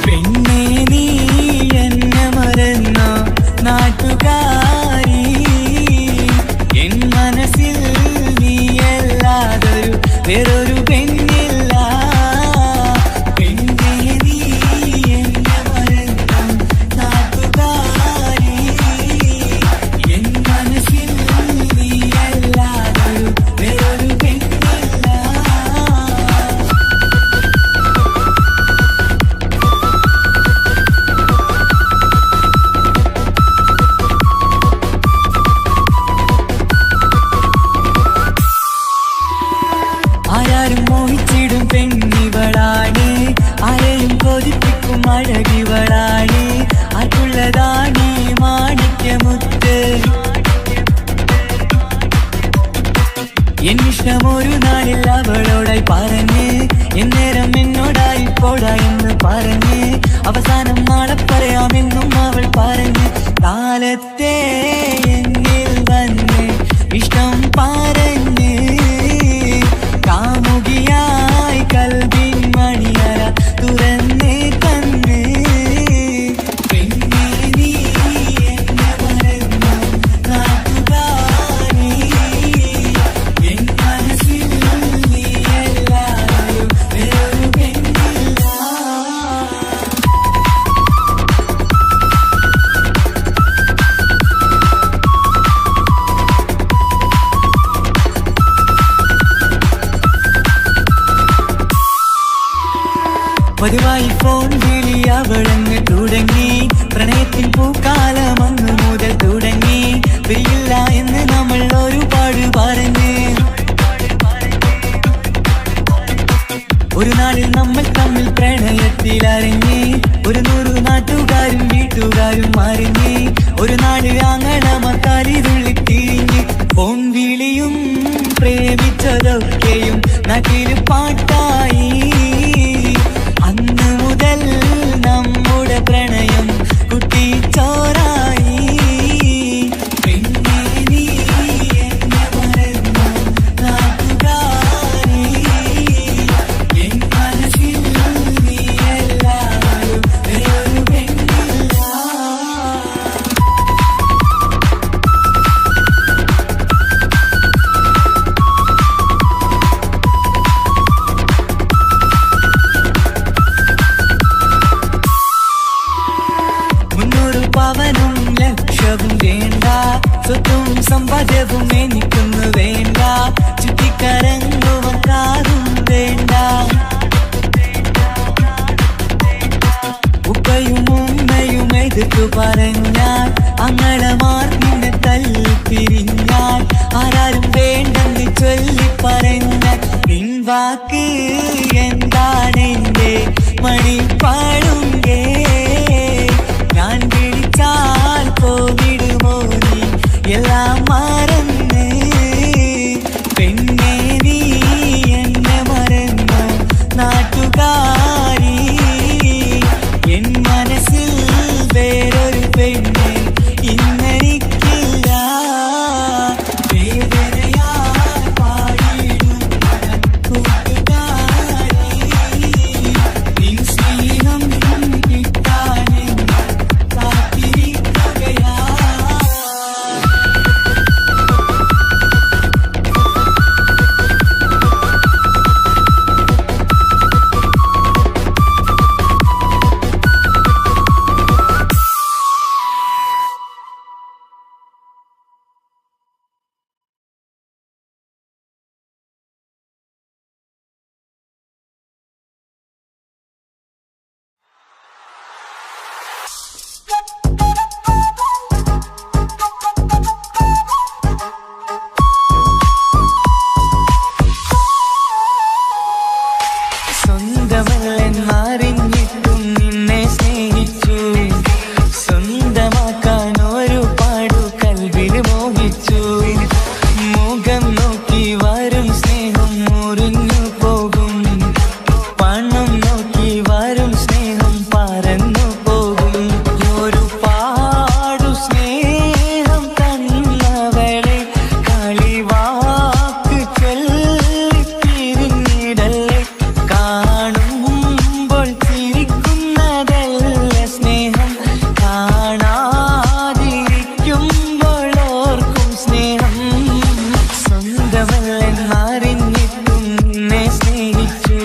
പെണ്ണേ നീ എന്നെ മറന്നോ നാട്ടുകാരി എൻ മനസ്സിൽ നീയല്ലാതൊരു വേറൊരു പെണ്ണില്ല പെണ്ണേ നീ എന്നെ മറന്നോ നാട്ടുകാരി എൻ മനസ്സിൽ നീയല്ലാതൊരു വേറൊരു പെണ്ണില്ല ആരാരും മോഹിച്ചിടും പെണ്ണിവളാണ് ആരെയും കൊതിപ്പിക്കും അഴകിവളാണ് ആർക്കുള്ളതാണ് മാണിക്യമുത്ത് എന്നിഷ്ടം ഒരു നാളിൽ അവളോടായി പറഞ്ഞ് എന്നേരം എന്നോടായി പോടാ എന്ന് പറഞ്ഞ് അവസാനം നാളെ പറയാമെന്നും അവൾ പറഞ്ഞ് കാലത്തെ എന്നിൽ വന്ന് ഇഷ്ടം പറഞ്ഞ് കാമുകിയായി കൽവിൻ മണിയറ തുറന്ന് തന്ന് പെണ്ണേ നീ എന്നെ മറന്നോ നാട്ടുകാരി എൻ മനസ്സിൽ നീയല്ലാതൊരു വേറൊരു പെണ്ണില്ല പതിവായി ഫോൺ വിളി അവളങ്ങ് തുടങ്ങി പ്രണയത്തിൻ പൂക്കാലം അന്ന് മുതൽ തുടങ്ങി പിരിയില്ല എന്ന് നമ്മൾ ഒരുപാട് പറഞ്ഞ് ഒരു നാളിൽ നമ്മൾ തമ്മിൽ പ്രണയത്തിലറിഞ്ഞ് ഒരു 100 നാട്ടുകാരും വീട്ടുകാരും അറിഞ്ഞ് ഒരു നാട് ആങ്ങളമക്കാലിതുള്ളി തിരിഞ്ഞ് ഫോൺ വിളിയും പ്രേമിച്ചതൊക്കെയും നാട്ടിൽ പാട്ടായി അന്ന് മുതൽ നമ്മുടെ പ്രണയം കുട്ടിച്ചോറായി സമ്പാദ്യവും എനിക്കൊന്നു വേണ്ട, ചുറ്റിക്കറങ്ങുവാൻ കാറും വേണ്ട. ഉപ്പയും ഉമ്മയും എതിർത്തു പറഞ്ഞാൽ, അങ്ങളമാർ നിന്നെ തല്ലിപ്പിരിഞ്ഞാൽ, ആരാരും വേണ്ടെന്ന് ചൊല്ലി പറഞ്ഞാൽ, നിൻ വാക്ക് എന്താണെന്റെ മണിപ്പാടുങ്കേ. ഞാൻ വിളിച്ചാൽ പോവിടുമോ നീ എല്ലാം മറന്ന്? പെണ്ണേ നീ എന്നെ മറന്നു നാട്ടുകാരി, എൻ മനസ്സിൽ വേറൊരു പെണ്ണ് ഇന്നെനിക്കില്ല. വേദനയാൽ പാടിയിടുന്ന കൂട്ടുകാരി, നിൻ സ്നേഹം കിട്ടാനെന്ന് കാത്തിരിക്കുകയാ. സ്വന്തമല്ലെന്നറിഞ്ഞിട്ടും നിന്നെ സ്നേഹിച്ചു, സ്വന്തമാക്കാൻ ഒരുപാടു കൽവിൽ മോഹിച്ചു. മുഖം നോക്കി വരും സ്നേഹം മുറിഞ്ഞു പോകും, പണം നോക്കി വരും സ്നേഹം പറന്നു പോകും. ഒരുപാടു സ്നേഹം തന്നവളെ കളിവാക്ക് ചൊല്ലി പിരിഞ്ഞിടല്ലേ. കാണുമ്പോൾ ചിരിക്കുന്നതല്ല സ്നേഹം, കാണാതിരിക്കുമ്പോൾ ഓർക്കും സ്നേഹം. സ്വന്തമല്ലെന്നറിഞ്ഞിട്ടും നിന്നെ സ്നേഹിച്ചു,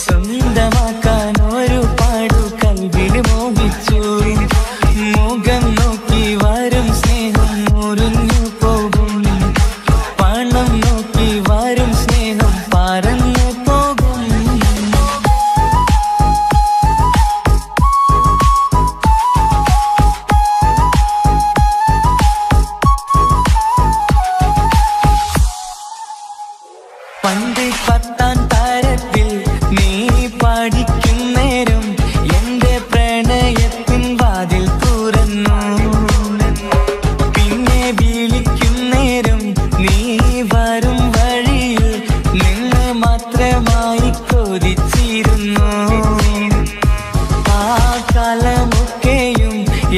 സ്വന്തമാക്കാൻ ഒരുപാടു കൽവിൽ മോഹിച്ചു. മുഖം നോക്കി വരും സ്നേഹം മുറിഞ്ഞു പോകും, പണം നോക്കി വരും സ്നേഹം പറന്നു പോകും. പണ്ട് 10ാം തരത്തിൽ നീ പഠിക്കുന്നേരം എന്റെ പ്രണയത്തിൻ വാതിൽ തുറന്നു. പിന്നെ വിളിക്കുന്നേരം നീ വരും വഴിയിൽ നിന്ന് മാത്രമായി കൊതിച്ചിരുന്നു. ആ കാലമൊക്കെയും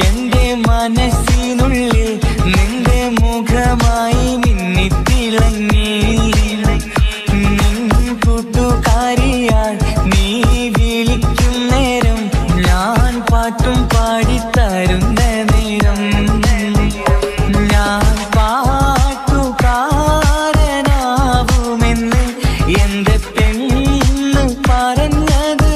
എന്റെ മനസ്സിനുള്ളിൽ നിന്റെ മുഖമായി മിന്നിത്തിളങ്ങി. നിൻ കൂട്ടുകാരിയാൽ നീ വിളിക്കും നേരം, ഞാൻ പാട്ടും പാടിത്തരുന്ന നേരം, ഞാൻ പാട്ടുകാരനാവുമെന്ന് എന്റെ പെണ്ണ് പറഞ്ഞത്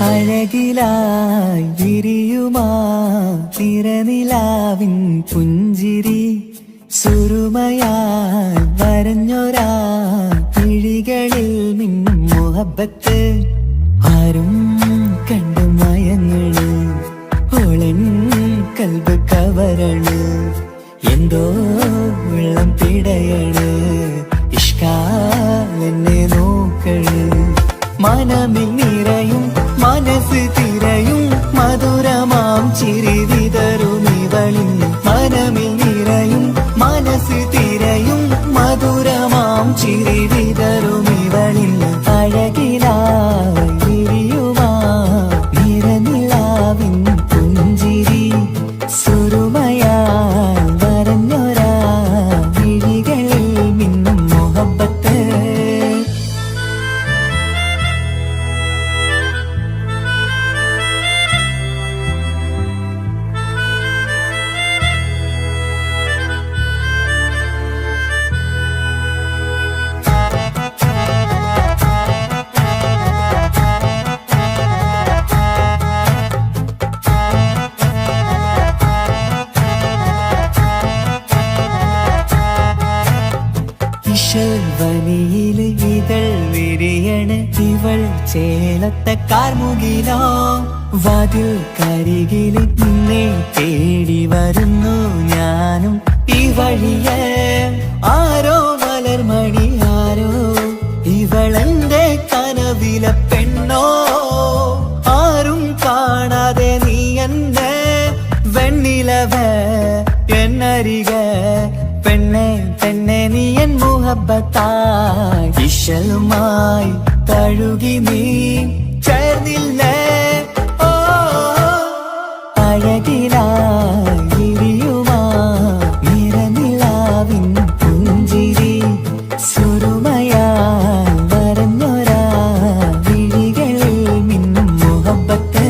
അഴകിലായി വിരിയുമാ തിരനിലാവിൻ പുഞ്ചിരി സുരുമയായി വരഞ്ഞൊരാ കിഴികളിൽ മിന്നും മുഹബത്ത് ആരും കണ്ടു മയങ്ങള് ഓളൻ കൽബ് കവരണ് എന്തോ വെള്ളം പിടയണ് ഇഷ്കാലെന്നെ നോക്കള് മനമിൽ നിറയും മനസ്സ് തിരയും മധുരമാം ചിരി വിതറും ഇവളിൻ മനമിൽ നിറയും മനസ്സ് തിരയും മധുരമാം ചിരി വിതറും ഇവളിൻ അഴകിലായി വിരിയുമാ നിറനിലാവിൻ പുഞ്ചിരി സുരുമയാൽ വരഞ്ഞൊരാ വിഴികളിൽ മിന്നും മുഹബത്ത് വനിയില് ഇതൾ വിരിയണ് ഇവൾ ചേലത്തെ കാർമുകിലോ വാതിൽ കരികില് നിന്നെ തേടി വരുന്നു ഞാനും ഈ വഴിയെ ആരോ മലർമണി ആരോ ഇവളെന്റെ കനവിലെ പെണ്ണോ ആരും കാണാതെ നീ എന്നെ വെണ്ണിലവ എന്നരിക പെണ്ണെ പെണ്ണെ നീ എൻ മുഹബത്തായി ഇശലുമായി തഴുകി നീ ചേർന്നില്ലേ ഓ അഴകിലായി വിരിയുമാ നിറനിലാവിൻ പുഞ്ചിരി സുരുമയാൽ വരഞ്ഞൊരാ വിഴികളിൽ മിന്നും മുഹബത്ത്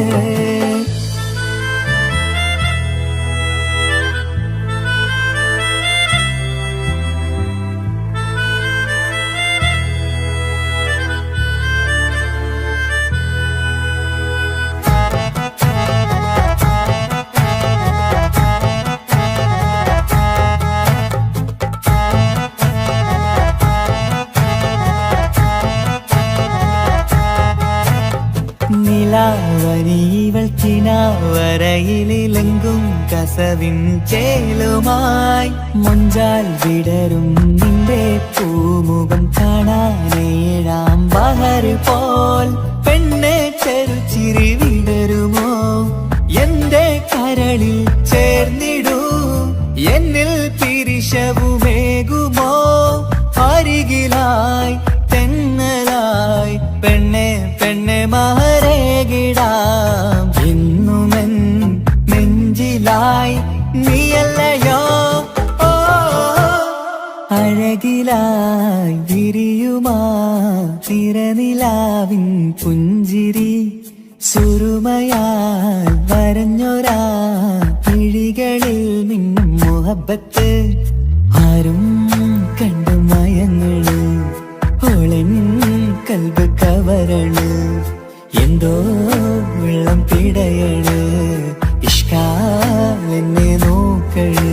നിലാവനിവൾ കിനാവരയിലെങ്കും കസവിൻ ചേലുമായി മുഞ്ചാൽ വിടരും നിന്റെ പൂമുഖം കാണാനേഴാം ബഹർ പോൽ പെണ്ണെ ചെറുചിരി വിടരുമോ എന്റെ കരളിൽ ചേർന്നിടൂ എന്നിൽ പിരിശവുമേകുമോ അരികിലായി തെന്നലായി പെണ്ണെ പെണ്ണെ മഹരേകിടാം ഇന്നുമെൻ നെഞ്ചിലായി നീയല്ലയോ ഓ അഴകിലായി വിരിയുമാ തിരനിലാവിൻ പുഞ്ചിരി സുരുമയാൽ വരഞ്ഞൊരാ കിഴികളിൽ മിന്നും മുഹബത്ത് ആരും കണ്ടു മയങ്ങള് ഓളൻ കൽബ് കവരണ് എന്തോ വെള്ളം പിടയണ് ഇഷ്കാലെന്നെ നോക്കള്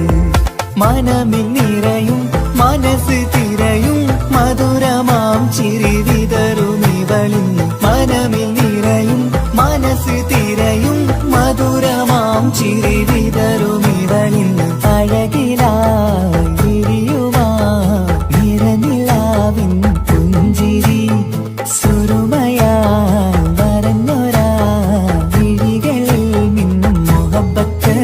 മനമിൽ നിറയും മനസ്സ് തിരയും മധുരമാം ചിരി വിതറും ഇവളിൻ മനമിൽ നിറയും മനസ്സ് തിരയും മധുരമാം ചിരി വിതറും ഇവളിൻ അഴകിലായി വിരിയുമാ നിറനിലാവിൻ പുഞ്ചിരി സുരുമയാൽ വരഞ്ഞൊരാ വിഴികളിൽ മിന്നും മുഹബത്ത്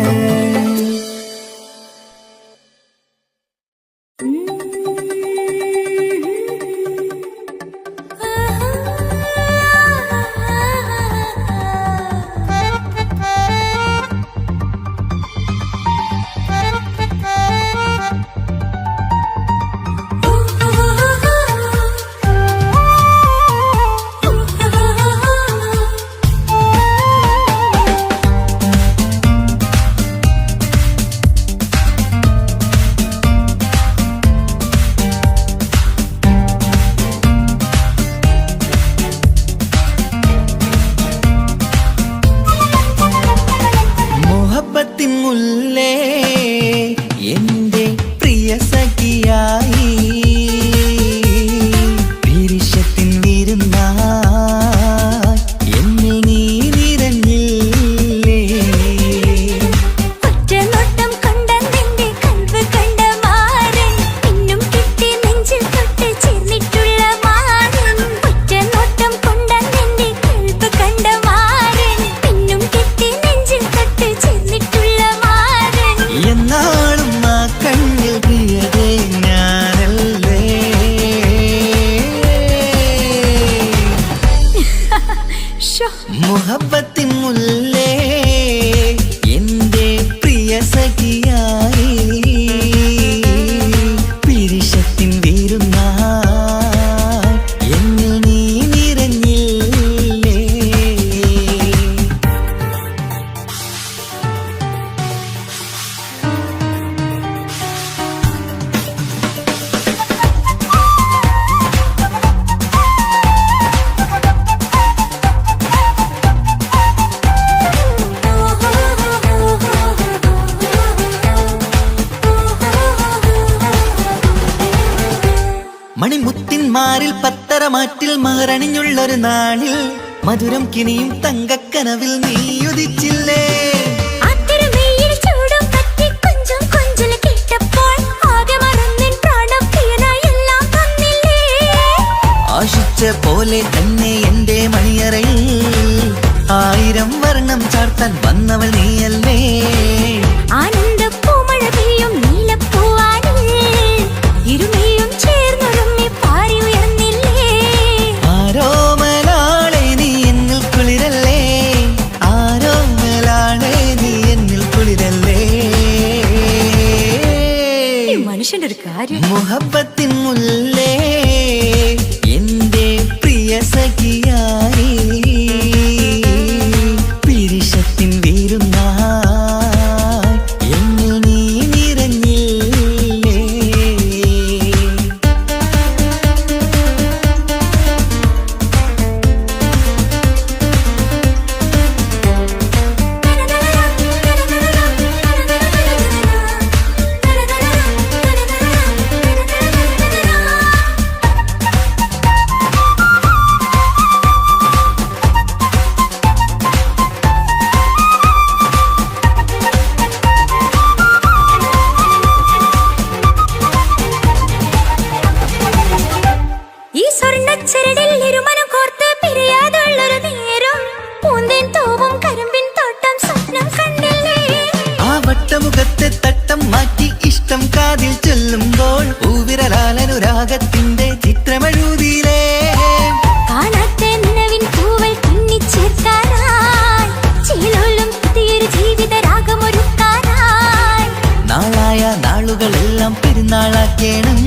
ആഹാ മുഹബത്തിൻ മുല്ലേ എന്റെ പ്രിയ സഖിയായി പിരിശത്തിൻ വീരുന്നായി എന്നിൽ നീ നിറഞ്ഞില്ലേ. മണിമുത്തിന്മാരിൽ പത്തരമാറ്റിൽ മഹറണിഞ്ഞുള്ളൊരു നാളിൽ മധുരം കിനിയും തങ്കക്കനവിൽ നീ ഉദിച്ചില്ലേ. ആശിച്ച പോലെ തന്നെ എന്റെ മണിയറയിൽ 1000 വർണ്ണം ചാർത്താൻ വന്നവൾ നീയല്ലേ. ആനന്ദപ്പൂമഴ പെയ്യും നീലപ്പൂവാനിൽ ഇരുമയും ചേർന്നൊരുമ്മി പാറി ഉയർന്നില്ലേ. ആരോമലാളെ നീ എന്നിൽ കുളിരല്ലേ, ആരോമലാളെ നീ എന്നിൽ കുളിരല്ലേ. മനുഷ്യന്റെ ഒരു കാര്യം. മുഹബത്തിൻ മുല്ലേ എന്റെ പ്രിയ സഖിയായി പിരിശത്തിൻ വീരുന്നായി എന്നിൽ നീ നിറഞ്ഞില്ലേ. ഈ സ്വർണ്ണച്ചരടിൽ ഇരുമനം കോർത്ത് പിരിയാതുള്ളൊരു നേരം പൂന്തേൻ തോവും കരിമ്പിൻ തോട്ടം സ്വപ്നം കണ്ടില്ലേ. ആ വട്ടമുഖത്തെ തട്ടം മാറ്റി ഇഷ്ടം കാതിൽ ചൊല്ലുമ്പോൾ പൂവിരലാലനുരാഗത്തിന്റെ ചിത്രമെഴുതിയിലേ. കാണാത്ത നിലവിൻ പൂവൽ തുന്നിച്ചേർക്കാനായി ചീലോലും പുതിയൊരു ജീവിത രാഗമൊരുക്കാനായി നാളായ നാളുകളെല്ലാം പെരുന്നാളാക്കേണം,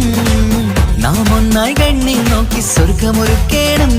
നാം ഒന്നായി കണ്ണി നോക്കി സ്വർഗമൊരുക്കേണം.